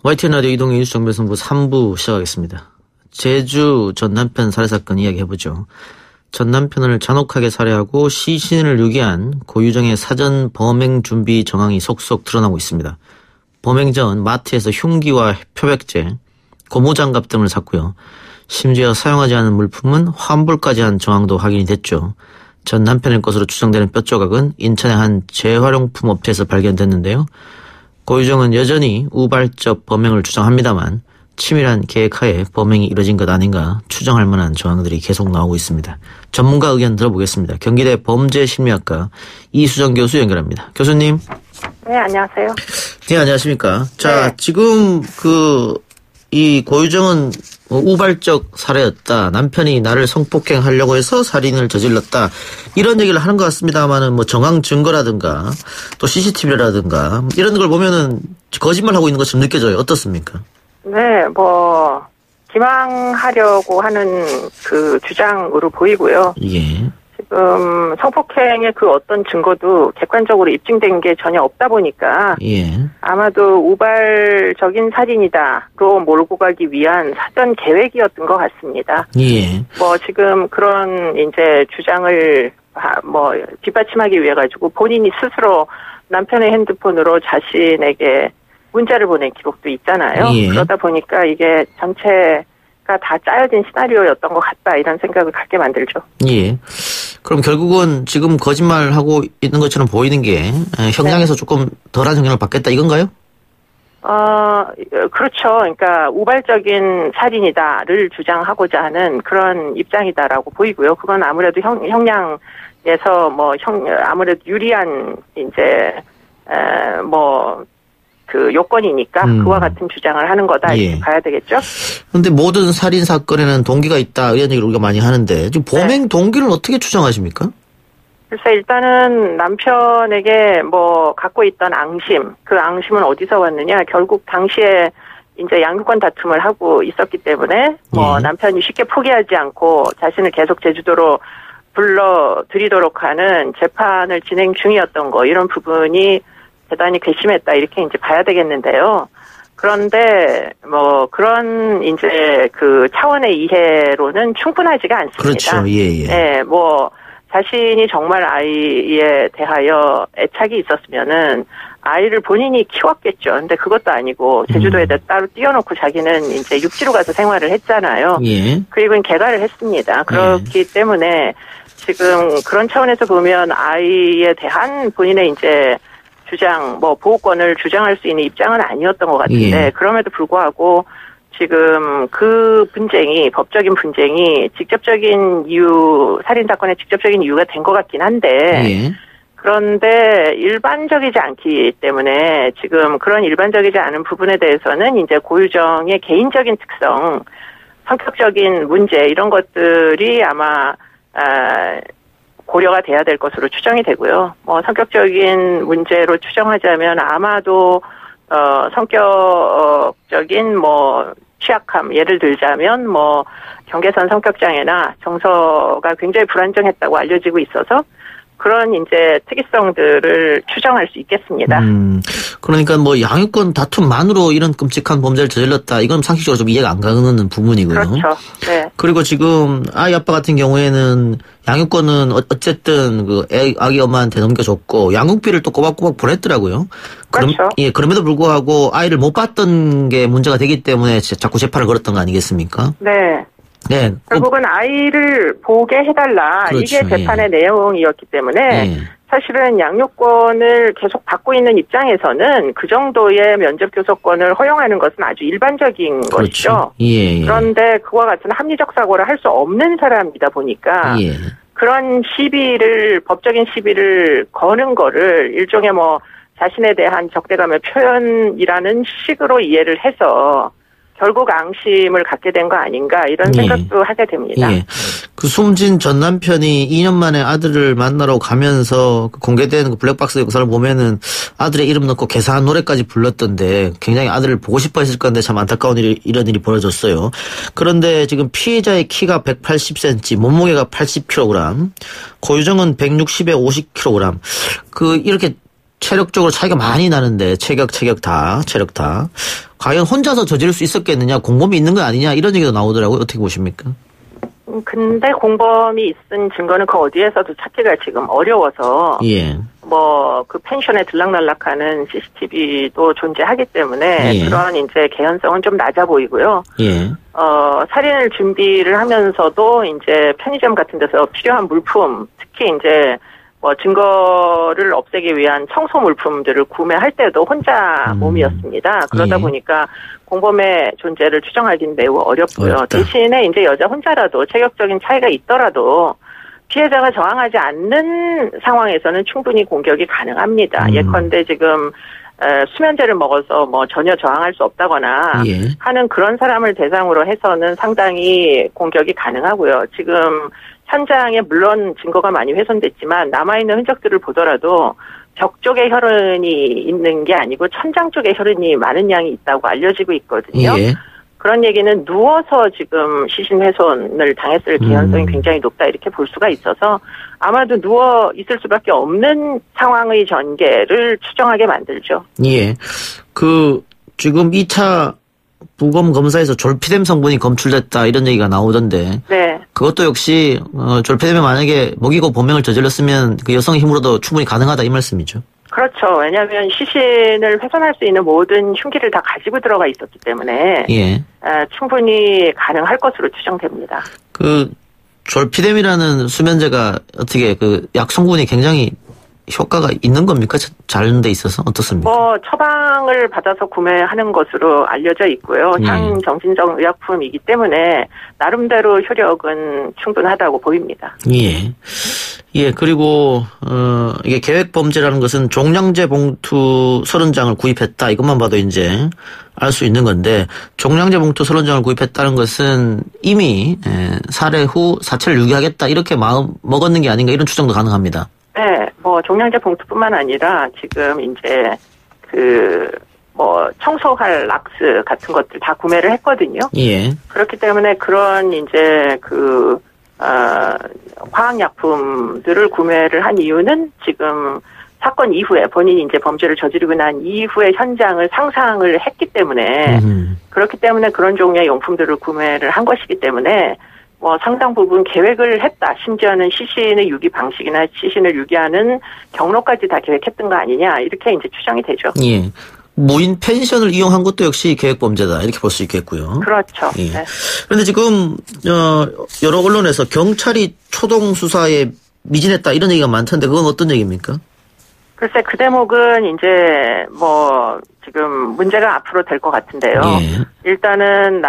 YTN 라디오 이동의 뉴스정보승부 3부 시작하겠습니다. 제주 전 남편 살해사건 이야기해보죠. 전 남편을 잔혹하게 살해하고 시신을 유기한 고유정의 사전 범행 준비 정황이 속속 드러나고 있습니다. 범행 전 마트에서 흉기와 표백제, 고무장갑 등을 샀고요. 심지어 사용하지 않은 물품은 환불까지 한 정황도 확인이 됐죠. 전 남편의 것으로 추정되는 뼈조각은 인천의 한 재활용품 업체에서 발견됐는데요. 고유정은 여전히 우발적 범행을 주장합니다만 치밀한 계획하에 범행이 이뤄진 것 아닌가 추정할 만한 정황들이 계속 나오고 있습니다. 전문가 의견 들어보겠습니다. 경기대 범죄심리학과 이수정 교수 연결합니다. 교수님. 네, 안녕하세요. 네, 안녕하십니까. 자, 네. 지금 이 고유정은 우발적 살해였다. 남편이 나를 성폭행하려고 해서 살인을 저질렀다. 이런 얘기를 하는 것 같습니다만은 뭐 정황 증거라든가 또 CCTV라든가 이런 걸 보면은 거짓말하고 있는 것처럼 느껴져요. 어떻습니까? 네, 기망하려고 하는 그 주장으로 보이고요. 예. 지금 성폭행의 그 어떤 증거도 객관적으로 입증된 게 전혀 없다 보니까 예. 아마도 우발적인 살인이다로 몰고 가기 위한 사전 계획이었던 것 같습니다. 예. 지금 그런 이제 주장을 뒷받침하기 위해 가지고 본인이 스스로 남편의 핸드폰으로 자신에게 문자를 보낸 기록도 있잖아요. 예. 그러다 보니까 이게 전체가 다 짜여진 시나리오였던 것 같다 이런 생각을 갖게 만들죠. 예. 그럼 결국은 지금 거짓말하고 있는 것처럼 보이는 게 형량에서 조금 덜한 형량을 받겠다 이건가요? 그렇죠. 그러니까 우발적인 살인이다를 주장하고자 하는 그런 입장이다라고 보이고요. 그건 아무래도 형량에서 아무래도 유리한 이제 그 요건이니까 그와 같은 주장을 하는 거다 이렇게 봐야 되겠죠. 그런데 모든 살인 사건에는 동기가 있다 이런 얘기를 우리가 많이 하는데 지금 범행 동기를 어떻게 추정하십니까? 글쎄 일단은 남편에게 갖고 있던 앙심, 그 앙심은 어디서 왔느냐? 결국 당시에 이제 양육권 다툼을 하고 있었기 때문에 남편이 쉽게 포기하지 않고 자신을 계속 제주도로 불러들이도록 하는 재판을 진행 중이었던 거 이런 부분이 대단히 괘씸했다 이렇게 이제 봐야 되겠는데요. 그런데 그런 이제 그 차원의 이해로는 충분하지가 않습니다. 그렇죠. 예. 네, 자신이 정말 아이에 대하여 애착이 있었으면은 아이를 본인이 키웠겠죠. 근데 그것도 아니고 제주도에다 따로 띄워놓고 자기는 이제 육지로 가서 생활을 했잖아요. 예. 그 입은 개가를 했습니다. 그렇기 때문에 지금 그런 차원에서 보면 아이에 대한 본인의 이제 주장, 보호권을 주장할 수 있는 입장은 아니었던 것 같은데, 그럼에도 불구하고 지금 그 분쟁이, 법적인 분쟁이 직접적인 살인사건의 직접적인 이유가 된 것 같긴 한데, 그런데 일반적이지 않기 때문에 지금 그런 일반적이지 않은 부분에 대해서는 이제 고유정의 개인적인 특성, 성격적인 문제, 이런 것들이 아마, 고려가 돼야 될 것으로 추정이 되고요. 성격적인 문제로 추정하자면 아마도 성격적인 취약함 예를 들자면 경계선 성격장애나 정서가 굉장히 불안정했다고 알려지고 있어서 그런 이제 특이성들을 추정할 수 있겠습니다. 그러니까 양육권 다툼만으로 이런 끔찍한 범죄를 저질렀다. 이건 상식적으로 좀 이해가 안 가는 부분이고요. 그렇죠. 네. 그리고 지금 아이 아빠 같은 경우에는 양육권은 어쨌든 아기 엄마한테 넘겨줬고 양육비를 또 꼬박꼬박 보냈더라고요. 그렇죠. 그럼에도 불구하고 아이를 못 봤던 게 문제가 되기 때문에 자꾸 재판을 걸었던 거 아니겠습니까? 네. 네. 결국은 아이를 보게 해달라. 그렇죠. 이게 재판의 내용이었기 때문에 사실은 양육권을 계속 받고 있는 입장에서는 그 정도의 면접 교섭권을 허용하는 것은 아주 일반적인 그렇죠. 것이죠. 그런데 그와 같은 합리적 사고를 할 수 없는 사람이다 보니까 그런 법적인 시비를 거는 거를 일종의 자신에 대한 적대감의 표현이라는 식으로 이해를 해서 결국 앙심을 갖게 된 거 아닌가 이런 생각도 하게 됩니다. 그 숨진 전 남편이 2년 만에 아들을 만나러 가면서 공개된 그 블랙박스 영상을 보면은 아들의 이름 넣고 개사한 노래까지 불렀던데 굉장히 아들을 보고 싶어 했을 건데 참 안타까운 이런 일이 벌어졌어요. 그런데 지금 피해자의 키가 180cm, 몸무게가 80kg, 고유정은 160에 50kg. 이렇게 체력적으로 차이가 많이 나는데 체력 다. 과연 혼자서 저지를 수 있었겠느냐, 공범이 있는 거 아니냐 이런 얘기도 나오더라고요. 어떻게 보십니까? 근데 공범이 있은 증거는 그 어디에서도 찾기가 지금 어려워서 예. 뭐 그 펜션에 들락날락하는 CCTV도 존재하기 때문에 예. 그런 이제 개연성은 좀 낮아 보이고요. 예. 살인을 준비를 하면서도 이제 편의점 같은 데서 필요한 물품, 특히 이제 뭐 증거를 없애기 위한 청소 물품들을 구매할 때도 혼자 몸이었습니다. 그러다 예. 보니까 공범의 존재를 추정하기는 매우 어렵고요. 어렵다. 대신에 이제 여자 혼자라도 체격적인 차이가 있더라도 피해자가 저항하지 않는 상황에서는 충분히 공격이 가능합니다. 예컨대 지금 수면제를 먹어서 뭐 전혀 저항할 수 없다거나 예. 하는 그런 사람을 대상으로 해서는 상당히 공격이 가능하고요. 지금 현장에 물론 증거가 많이 훼손됐지만 남아있는 흔적들을 보더라도 벽 쪽에 혈흔이 있는 게 아니고 천장 쪽에 혈흔이 많은 양이 있다고 알려지고 있거든요. 예. 그런 얘기는 누워서 지금 시신훼손을 당했을 개연성이 굉장히 높다 이렇게 볼 수가 있어서 아마도 누워 있을 수밖에 없는 상황의 전개를 추정하게 만들죠. 예. 지금 2차 부검 검사에서 졸피뎀 성분이 검출됐다 이런 얘기가 나오던데. 네. 그것도 역시 졸피뎀이 만약에 먹이고 범행을 저질렀으면 그 여성의 힘으로도 충분히 가능하다 이 말씀이죠. 그렇죠. 왜냐하면 시신을 훼손할 수 있는 모든 흉기를 다 가지고 들어가 있었기 때문에 예. 충분히 가능할 것으로 추정됩니다. 졸피뎀이라는 수면제가 어떻게 약 성분이 굉장히 효과가 있는 겁니까? 자른 데 있어서 어떻습니까? 처방을 받아서 구매하는 것으로 알려져 있고요. 향정신적 의약품이기 때문에 나름대로 효력은 충분하다고 보입니다. 예. 예, 그리고 이게 계획 범죄라는 것은 종량제 봉투 30장을 구입했다. 이것만 봐도 이제 알 수 있는 건데 종량제 봉투 30장을 구입했다는 것은 이미 살해 후 사체를 유기하겠다 이렇게 마음 먹었는 게 아닌가 이런 추정도 가능합니다. 네, 종량제 봉투뿐만 아니라 지금 이제 청소할 락스 같은 것들 다 구매를 했거든요. 예. 그렇기 때문에 그런 이제 화학약품들을 구매를 한 이유는 지금 사건 이후에 본인이 이제 범죄를 저지르고 난 이후에 현장을 상상을 했기 때문에 그렇기 때문에 그런 종류의 용품들을 구매를 한 것이기 때문에 상당 부분 계획을 했다. 심지어는 시신의 유기 방식이나 시신을 유기하는 경로까지 다 계획했던 거 아니냐. 이렇게 이제 추정이 되죠. 예. 무인 펜션을 이용한 것도 역시 계획범죄다. 이렇게 볼 수 있겠고요. 그렇죠. 예. 네. 그런데 지금, 여러 언론에서 경찰이 초동 수사에 미진했다. 이런 얘기가 많던데 그건 어떤 얘기입니까? 글쎄, 그 대목은 이제 지금 문제가 앞으로 될 것 같은데요. 예. 일단은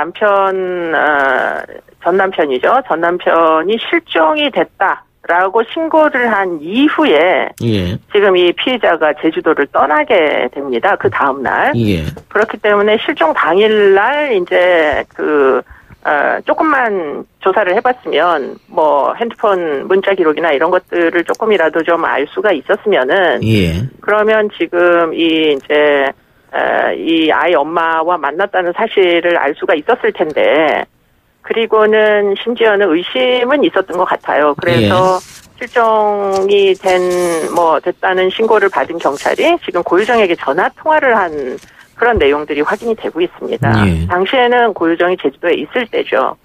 전 남편이 실종이 됐다라고 신고를 한 이후에 예. 지금 이 피의자가 제주도를 떠나게 됩니다. 그 다음 날. 예. 그렇기 때문에 실종 당일 날 이제 조금만 조사를 해봤으면 핸드폰 문자 기록이나 이런 것들을 조금이라도 좀 알 수가 있었으면은 예. 그러면 지금 이 아이 엄마와 만났다는 사실을 알 수가 있었을 텐데 그리고는 심지어는 의심은 있었던 것 같아요. 그래서 실종이 됐다는 신고를 받은 경찰이 지금 고유정에게 전화 통화를 한 그런 내용들이 확인이 되고 있습니다. 예. 당시에는 고유정이 제주도에 있을 때죠.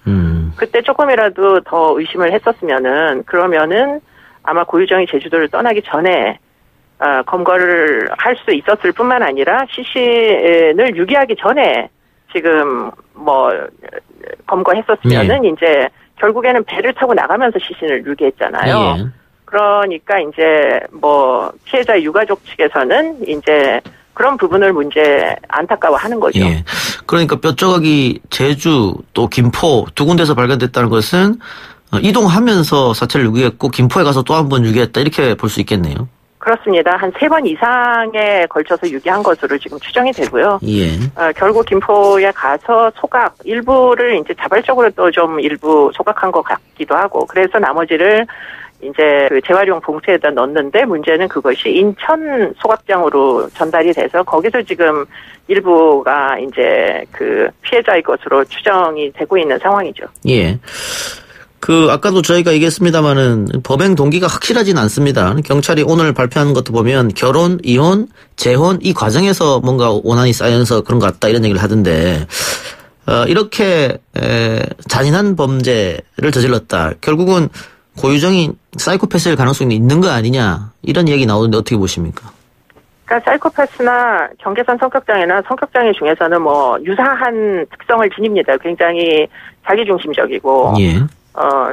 그때 조금이라도 더 의심을 했었으면은 그러면은 아마 고유정이 제주도를 떠나기 전에 검거를 할 수 있었을 뿐만 아니라 시신을 유기하기 전에 지금 검거했었으면은 이제 결국에는 배를 타고 나가면서 시신을 유기했잖아요. 예. 그러니까 이제 피해자 유가족 측에서는 이제 그런 부분을 안타까워하는 거죠. 예. 그러니까 뼈조각이 제주 또 김포 두 군데서 발견됐다는 것은 이동하면서 사체를 유기했고 김포에 가서 또 한 번 유기했다 이렇게 볼 수 있겠네요. 그렇습니다. 한 3번 이상에 걸쳐서 유기한 것으로 지금 추정이 되고요. 예. 결국 김포에 가서 일부를 이제 자발적으로 또 좀 일부 소각한 것 같기도 하고, 그래서 나머지를 이제 재활용 봉투에다 넣었는데 문제는 그것이 인천 소각장으로 전달이 돼서 거기서 지금 일부가 이제 피해자의 것으로 추정이 되고 있는 상황이죠. 예. 아까도 저희가 얘기했습니다마는 범행 동기가 확실하진 않습니다. 경찰이 오늘 발표한 것도 보면 결혼, 이혼, 재혼 이 과정에서 뭔가 원한이 쌓여서 그런 것 같다 이런 얘기를 하던데, 이렇게 잔인한 범죄를 저질렀다. 결국은 고유정이 사이코패스일 가능성이 있는 거 아니냐 이런 얘기 나오는데 어떻게 보십니까? 그러니까 사이코패스나 경계선 성격장애나 성격장애 중에서는 뭐 유사한 특성을 지닙니다. 굉장히 자기중심적이고, 예.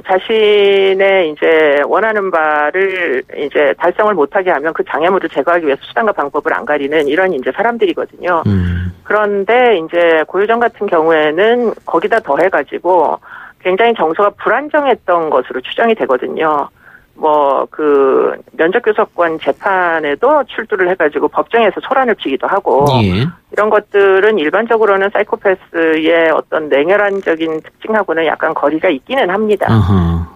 자신의 이제 원하는 바를 이제 달성을 못하게 하면 그 장애물을 제거하기 위해서 수단과 방법을 안 가리는 이런 이제 사람들이거든요. 그런데 이제 고유정 같은 경우에는 거기다 더해가지고 굉장히 정서가 불안정했던 것으로 추정이 되거든요. 뭐, 면접교섭관 재판에도 출두를 해가지고 법정에서 소란을 피기도 하고, 예. 이런 것들은 일반적으로는 사이코패스의 어떤 냉혈한적인 특징하고는 약간 거리가 있기는 합니다.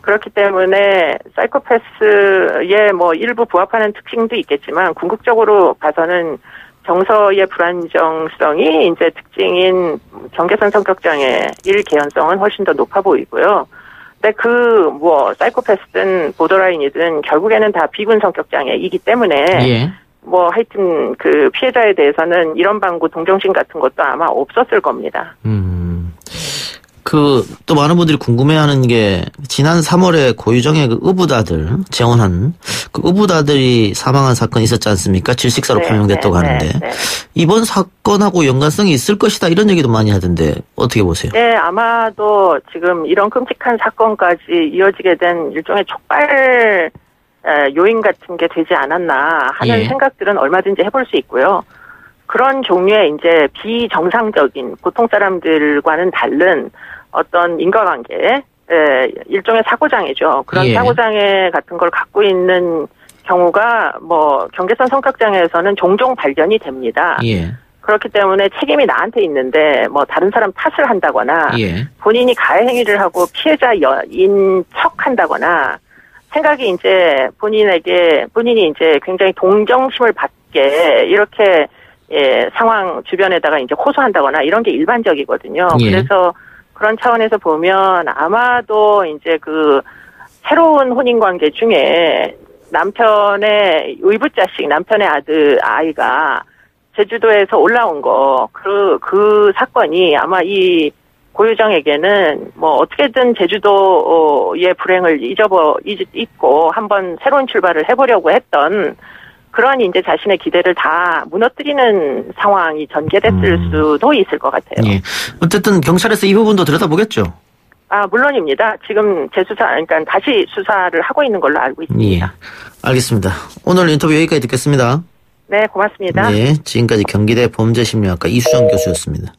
그렇기 때문에 사이코패스의 뭐 일부 부합하는 특징도 있겠지만, 궁극적으로 봐서는 정서의 불안정성이 이제 특징인 경계선 성격장애일 개연성은 훨씬 더 높아 보이고요. 근데 사이코패스든 보더라인이든 결국에는 다 비군 성격장애이기 때문에, 예. 뭐 하여튼 피해자에 대해서는 이런 방구 동정심 같은 것도 아마 없었을 겁니다. 또 많은 분들이 궁금해하는 게 지난 3월에 고유정의 의붓아들 재혼한 의붓아들이 사망한 사건이 있었지 않습니까? 질식사로 판명됐다고 하는데 이번 사건하고 연관성이 있을 것이다 이런 얘기도 많이 하던데 어떻게 보세요? 네, 아마도 지금 이런 끔찍한 사건까지 이어지게 된 일종의 촉발 요인 같은 게 되지 않았나 하는 생각들은 얼마든지 해볼 수 있고요. 그런 종류의 이제 비정상적인 보통 사람들과는 다른 어떤 인과관계, 일종의 사고장애죠. 그런 사고장애 같은 걸 갖고 있는 경우가 뭐 경계선 성격장애에서는 종종 발견이 됩니다. 그렇기 때문에 책임이 나한테 있는데 뭐 다른 사람 탓을 한다거나 본인이 가해 행위를 하고 피해자인 척한다거나 생각이 이제 본인이 이제 굉장히 동정심을 받게 이렇게 상황 주변에다가 이제 호소한다거나 이런 게 일반적이거든요. 그래서 그런 차원에서 보면 아마도 이제 새로운 혼인 관계 중에 남편의 의붓자식, 남편의 아이가 제주도에서 올라온 그 사건이 아마 이 고유정에게는 뭐 어떻게든 제주도의 불행을 잊고 한번 새로운 출발을 해보려고 했던 그런 이제 자신의 기대를 다 무너뜨리는 상황이 전개됐을 수도 있을 것 같아요. 예. 어쨌든 경찰에서 이 부분도 들여다보겠죠? 물론입니다. 지금 그러니까 다시 수사를 하고 있는 걸로 알고 있습니다. 예. 알겠습니다. 오늘 인터뷰 여기까지 듣겠습니다. 네, 고맙습니다. 네, 지금까지 경기대 범죄심리학과 이수정 교수였습니다.